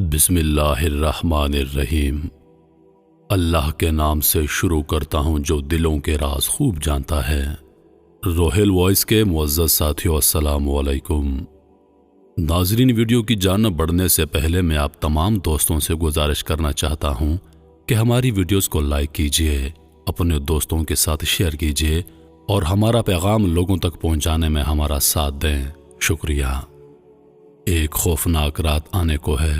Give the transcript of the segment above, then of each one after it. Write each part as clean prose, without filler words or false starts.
بسم اللہ الرحمن الرحیم۔ اللہ کے نام سے شروع کرتا ہوں جو دلوں کے راز خوب جانتا ہے۔ روہیل وائس کے معزز ساتھیو، السلام علیکم۔ ناظرین، ویڈیو کی جانب بڑھنے سے پہلے میں آپ تمام دوستوں سے گزارش کرنا چاہتا ہوں کہ ہماری ویڈیوز کو لائک کیجئے، اپنے دوستوں کے ساتھ شیئر کیجئے اور ہمارا پیغام لوگوں تک پہنچانے میں ہمارا ساتھ دیں۔ شکریہ۔ ایک خوفناک رات آنے کو ہے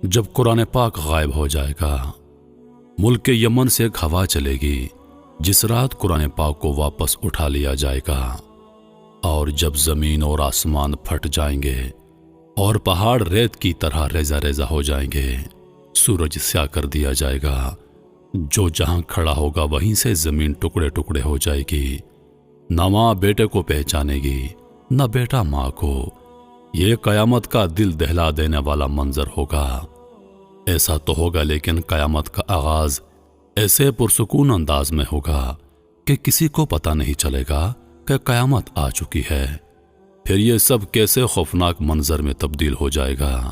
جب قرآن پاک غائب ہو جائے گا۔ ملک یمن سے ایک ہوا چلے گی جس رات قرآن پاک کو واپس اٹھا لیا جائے گا، اور جب زمین اور آسمان پھٹ جائیں گے اور پہاڑ ریت کی طرح ریزہ ریزہ ہو جائیں گے، سورج سیاہ کر دیا جائے گا، جو جہاں کھڑا ہوگا وہیں سے زمین ٹکڑے ٹکڑے ہو جائے گی، نہ ماں بیٹے کو پہچانے گی نہ بیٹا ماں کو۔ یہ قیامت کا دل دہلا دینے والا منظر ہوگا۔ ایسا تو ہوگا، لیکن قیامت کا آغاز ایسے پرسکون انداز میں ہوگا کہ کسی کو پتہ نہیں چلے گا کہ قیامت آ چکی ہے۔ پھر یہ سب کیسے خوفناک منظر میں تبدیل ہو جائے گا۔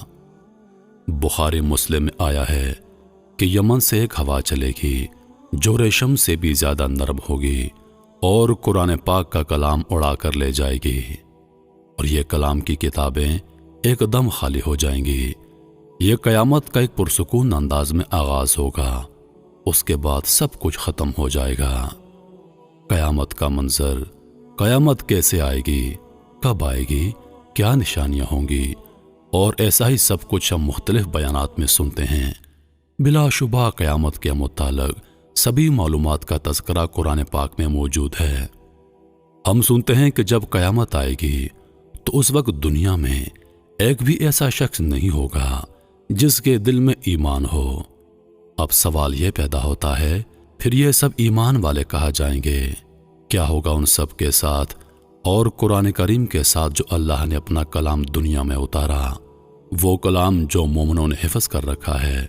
بخاری مسلم میں آیا ہے کہ یمن سے ایک ہوا چلے گی جو ریشم سے بھی زیادہ نرم ہوگی اور قرآن پاک کا کلام اڑا کر لے جائے گی، اور یہ کلام کی کتابیں ایک دم خالی ہو جائیں گی۔ یہ قیامت کا ایک پرسکون انداز میں آغاز ہوگا، اس کے بعد سب کچھ ختم ہو جائے گا۔ قیامت کا منظر، قیامت کیسے آئے گی، کب آئے گی، کیا نشانیاں ہوں گی، اور ایسا ہی سب کچھ ہم مختلف بیانات میں سنتے ہیں۔ بلا شبہ قیامت کے متعلق سبھی معلومات کا تذکرہ قرآن پاک میں موجود ہے۔ ہم سنتے ہیں کہ جب قیامت آئے گی تو اس وقت دنیا میں ایک بھی ایسا شخص نہیں ہوگا جس کے دل میں ایمان ہو۔ اب سوال یہ پیدا ہوتا ہے، پھر یہ سب ایمان والے کہا جائیں گے، کیا ہوگا ان سب کے ساتھ اور قرآن کریم کے ساتھ جو اللہ نے اپنا کلام دنیا میں اتارا، وہ کلام جو مومنوں نے حفظ کر رکھا ہے،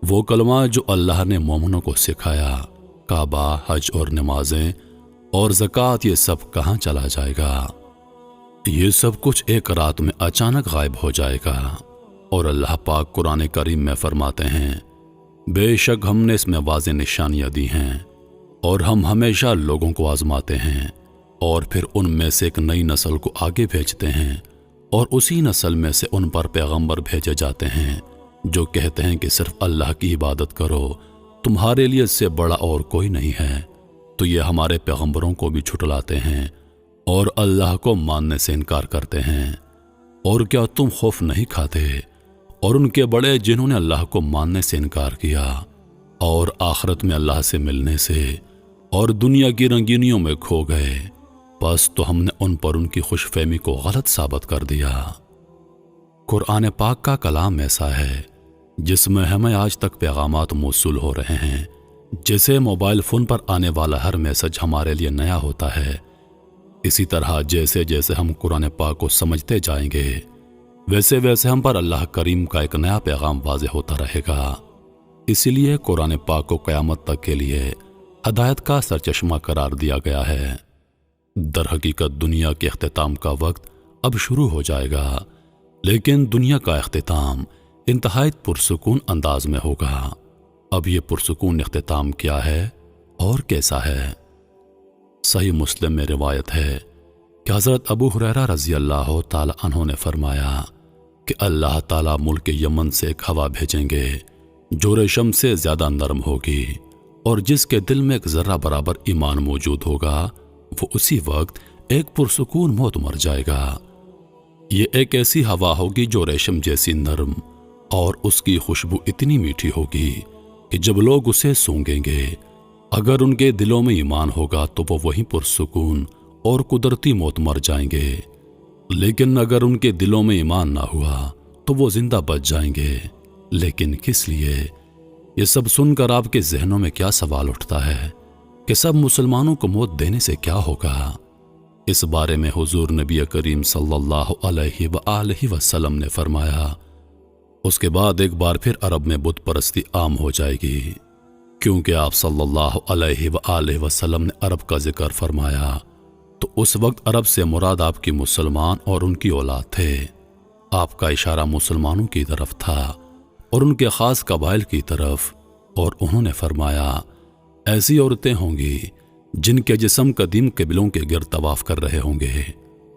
وہ کلمہ جو اللہ نے مومنوں کو سکھایا، کعبہ، حج اور نمازیں اور زکوٰۃ، یہ سب کہاں چلا جائے گا؟ یہ سب کچھ ایک رات میں اچانک غائب ہو جائے گا، اور اللہ پاک قرآن کریم میں فرماتے ہیں، بے شک ہم نے اس میں واضح نشانیاں دی ہیں، اور ہم ہمیشہ لوگوں کو آزماتے ہیں، اور پھر ان میں سے ایک نئی نسل کو آگے بھیجتے ہیں، اور اسی نسل میں سے ان پر پیغمبر بھیجے جاتے ہیں جو کہتے ہیں کہ صرف اللہ کی عبادت کرو، تمہارے لیے اس سے بڑا اور کوئی نہیں ہے۔ تو یہ ہمارے پیغمبروں کو بھی جھٹلاتے ہیں اور اللہ کو ماننے سے انکار کرتے ہیں۔ اور کیا تم خوف نہیں کھاتے اور ان کے بڑے جنہوں نے اللہ کو ماننے سے انکار کیا اور آخرت میں اللہ سے ملنے سے اور دنیا کی رنگینیوں میں کھو گئے، بس تو ہم نے ان پر ان کی خوش فہمی کو غلط ثابت کر دیا۔ قرآن پاک کا کلام ایسا ہے جس میں ہمیں آج تک پیغامات موصول ہو رہے ہیں۔ جیسے موبائل فون پر آنے والا ہر میسج ہمارے لیے نیا ہوتا ہے، اسی طرح جیسے جیسے ہم قرآن پاک کو سمجھتے جائیں گے، ویسے ویسے ہم پر اللہ کریم کا ایک نیا پیغام واضح ہوتا رہے گا۔ اسی لیے قرآن پاک کو قیامت تک کے لیے ہدایت کا سرچشمہ قرار دیا گیا ہے۔ در حقیقت دنیا کے اختتام کا وقت اب شروع ہو جائے گا، لیکن دنیا کا اختتام انتہائی پرسکون انداز میں ہوگا۔ اب یہ پرسکون اختتام کیا ہے اور کیسا ہے؟ صحیح مسلم میں روایت ہے کہ حضرت ابو ہریرہ رضی اللہ تعالی عنہ نے فرمایا کہ اللہ تعالی ملک یمن سے ایک ہوا بھیجیں گے جو ریشم سے زیادہ نرم ہوگی، اور جس کے دل میں ایک ذرہ برابر ایمان موجود ہوگا وہ اسی وقت ایک پرسکون موت مر جائے گا۔ یہ ایک ایسی ہوا ہوگی جو ریشم جیسی نرم، اور اس کی خوشبو اتنی میٹھی ہوگی کہ جب لوگ اسے سونگیں گے، اگر ان کے دلوں میں ایمان ہوگا تو وہ وہیں پرسکون اور قدرتی موت مر جائیں گے، لیکن اگر ان کے دلوں میں ایمان نہ ہوا تو وہ زندہ بچ جائیں گے۔ لیکن کس لیے؟ یہ سب سن کر آپ کے ذہنوں میں کیا سوال اٹھتا ہے کہ سب مسلمانوں کو موت دینے سے کیا ہوگا؟ اس بارے میں حضور نبی کریم صلی اللہ علیہ وآلہ وسلم نے فرمایا، اس کے بعد ایک بار پھر عرب میں بت پرستی عام ہو جائے گی، کیونکہ آپ صلی اللہ علیہ وآلہ وسلم نے عرب کا ذکر فرمایا تو اس وقت عرب سے مراد آپ کی مسلمان اور ان کی اولاد تھے۔ آپ کا اشارہ مسلمانوں کی طرف تھا، اور ان کے خاص قبائل کی طرف، اور انہوں نے فرمایا ایسی عورتیں ہوں گی جن کے جسم قدیم قبلوں کے گرد طواف کر رہے ہوں گے،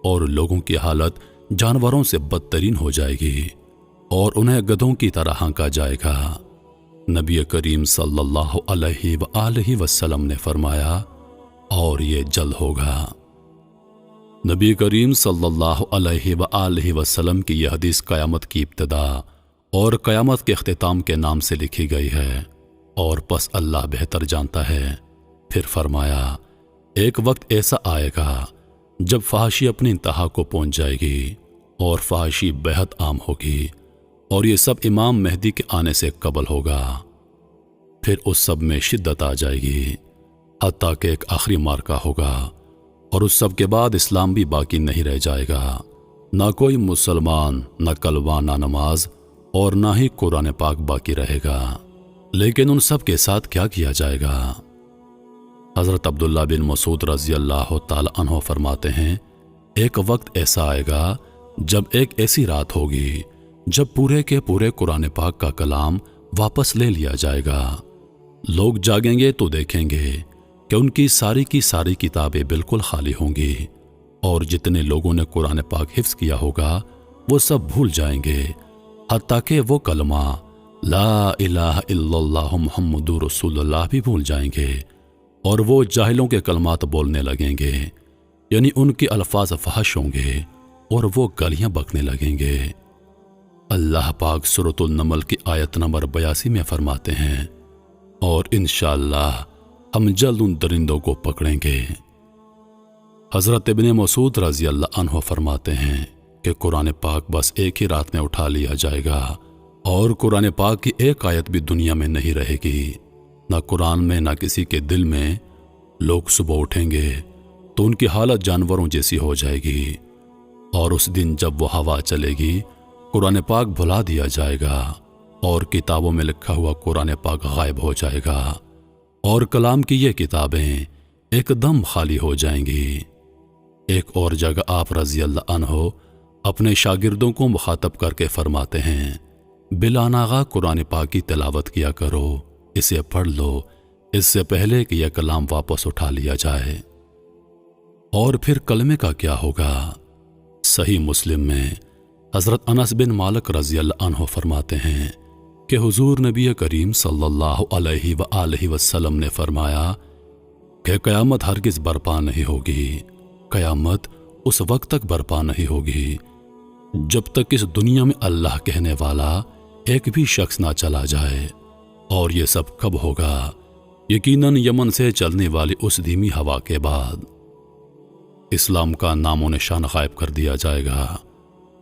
اور لوگوں کی حالت جانوروں سے بدترین ہو جائے گی، اور انہیں گدھوں کی طرح ہانکا جائے گا۔ نبی کریم صلی اللہ علیہ وآلہ وسلم نے فرمایا اور یہ جلد ہوگا۔ نبی کریم صلی اللہ علیہ وآلہ وسلم کی یہ حدیث قیامت کی ابتدا اور قیامت کے اختتام کے نام سے لکھی گئی ہے، اور پس اللہ بہتر جانتا ہے۔ پھر فرمایا ایک وقت ایسا آئے گا جب فحاشی اپنی انتہا کو پہنچ جائے گی، اور فحاشی بہت عام ہوگی، اور یہ سب امام مہدی کے آنے سے قبل ہوگا۔ پھر اس سب میں شدت آ جائے گی، حتیٰ کہ ایک آخری مارکہ ہوگا، اور اس سب کے بعد اسلام بھی باقی نہیں رہ جائے گا، نہ کوئی مسلمان، نہ کلمہ، نہ نماز، اور نہ ہی قرآن پاک باقی رہے گا۔ لیکن ان سب کے ساتھ کیا کیا جائے گا؟ حضرت عبداللہ بن مسعود رضی اللہ تعالی عنہ فرماتے ہیں ایک وقت ایسا آئے گا جب ایک ایسی رات ہوگی جب پورے کے پورے قرآن پاک کا کلام واپس لے لیا جائے گا۔ لوگ جاگیں گے تو دیکھیں گے کہ ان کی ساری کتابیں بالکل خالی ہوں گی، اور جتنے لوگوں نے قرآن پاک حفظ کیا ہوگا وہ سب بھول جائیں گے، حتیٰ کہ وہ کلمہ لا الہ الا اللہ محمد رسول اللہ بھی بھول جائیں گے، اور وہ جاہلوں کے کلمات بولنے لگیں گے، یعنی ان کے الفاظ فحش ہوں گے، اور وہ گالیاں بکنے لگیں گے۔ اللہ پاک سورۃ النمل کی آیت نمبر 82 میں فرماتے ہیں اور انشاءاللہ ہم جلد ان درندوں کو پکڑیں گے۔ حضرت ابن مسعود رضی اللہ عنہ فرماتے ہیں کہ قرآن پاک بس ایک ہی رات میں اٹھا لیا جائے گا، اور قرآن پاک کی ایک آیت بھی دنیا میں نہیں رہے گی، نہ قرآن میں نہ کسی کے دل میں۔ لوگ صبح اٹھیں گے تو ان کی حالت جانوروں جیسی ہو جائے گی، اور اس دن جب وہ ہوا چلے گی قرآن پاک بھلا دیا جائے گا، اور کتابوں میں لکھا ہوا قرآن پاک غائب ہو جائے گا، اور کلام کی یہ کتابیں ایک دم خالی ہو جائیں گی۔ ایک اور جگہ آپ رضی اللہ عنہ اپنے شاگردوں کو مخاطب کر کے فرماتے ہیں بلا ناغہ قرآن پاک کی تلاوت کیا کرو، اسے پڑھ لو اس سے پہلے کہ یہ کلام واپس اٹھا لیا جائے۔ اور پھر کلمے کا کیا ہوگا؟ صحیح مسلم میں حضرت انس بن مالک رضی اللہ عنہ فرماتے ہیں کہ حضور نبی کریم صلی اللہ علیہ وآلہ وسلم نے فرمایا کہ قیامت ہرگز برپا نہیں ہوگی، قیامت اس وقت تک برپا نہیں ہوگی جب تک اس دنیا میں اللہ کہنے والا ایک بھی شخص نہ چلا جائے۔ اور یہ سب کب ہوگا؟ یقیناً یمن سے چلنے والی اس دھیمی ہوا کے بعد۔ اسلام کا نام و نشان غائب کر دیا جائے گا،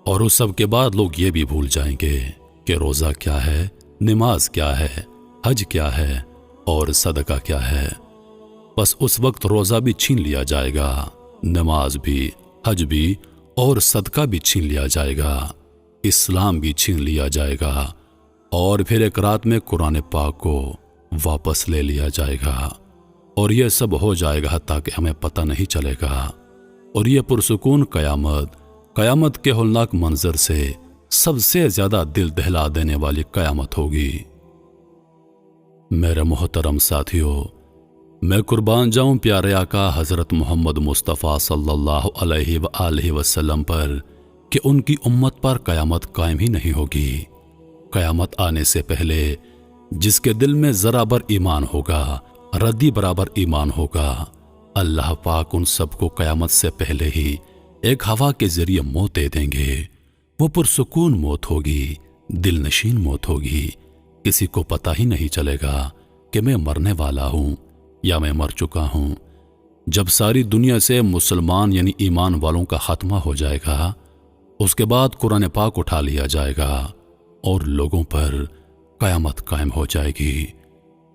اور اس سب کے بعد لوگ یہ بھی بھول جائیں گے کہ روزہ کیا ہے، نماز کیا ہے، حج کیا ہے، اور صدقہ کیا ہے۔ بس اس وقت روزہ بھی چھین لیا جائے گا، نماز بھی، حج بھی، اور صدقہ بھی چھین لیا جائے گا، اسلام بھی چھین لیا جائے گا، اور پھر ایک رات میں قرآن پاک کو واپس لے لیا جائے گا، اور یہ سب ہو جائے گا تاکہ ہمیں پتہ نہیں چلے گا۔ اور یہ پرسکون قیامت کے ہولناک منظر سے سب سے زیادہ دل دہلا دینے والی قیامت ہوگی۔ میرے محترم ساتھیو، میں قربان جاؤں پیارے آقا حضرت محمد مصطفیٰ صلی اللہ علیہ وآلہ وسلم پر کہ ان کی امت پر قیامت قائم ہی نہیں ہوگی۔ قیامت آنے سے پہلے جس کے دل میں ذرا بر ایمان ہوگا، ردی برابر ایمان ہوگا، اللہ پاک ان سب کو قیامت سے پہلے ہی ایک ہوا کے ذریعے موت دے دیں گے۔ وہ پرسکون موت ہوگی، دل نشین موت ہوگی، کسی کو پتہ ہی نہیں چلے گا کہ میں مرنے والا ہوں یا میں مر چکا ہوں۔ جب ساری دنیا سے مسلمان یعنی ایمان والوں کا خاتمہ ہو جائے گا، اس کے بعد قرآن پاک اٹھا لیا جائے گا اور لوگوں پر قیامت قائم ہو جائے گی۔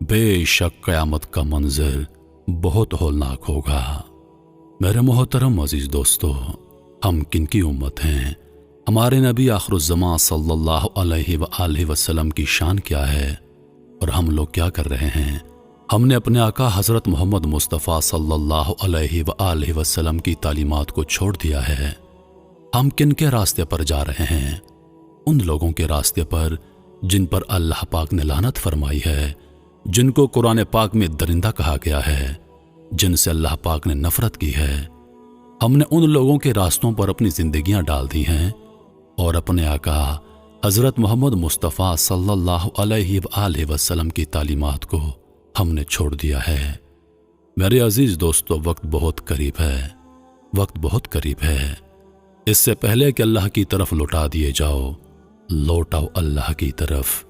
بے شک قیامت کا منظر بہت ہولناک ہوگا۔ میرے محترم عزیز دوستو، ہم کن کی امت ہیں؟ ہمارے نبی آخر الزمان صلی اللہ علیہ وآلہ وسلم کی شان کیا ہے، اور ہم لوگ کیا کر رہے ہیں؟ ہم نے اپنے آقا حضرت محمد مصطفیٰ صلی اللہ علیہ وآلہ وسلم کی تعلیمات کو چھوڑ دیا ہے۔ ہم کن کے راستے پر جا رہے ہیں؟ ان لوگوں کے راستے پر جن پر اللہ پاک نے لعنت فرمائی ہے، جن کو قرآن پاک میں درندہ کہا گیا ہے، جن سے اللہ پاک نے نفرت کی ہے، ہم نے ان لوگوں کے راستوں پر اپنی زندگیاں ڈال دی ہیں اور اپنے آقا حضرت محمد مصطفیٰ صلی اللہ علیہ وآلہ وسلم کی تعلیمات کو ہم نے چھوڑ دیا ہے۔ میرے عزیز دوستو، وقت بہت قریب ہے، وقت بہت قریب ہے۔ اس سے پہلے کہ اللہ کی طرف لوٹا دیے جاؤ، لوٹاؤ اللہ کی طرف۔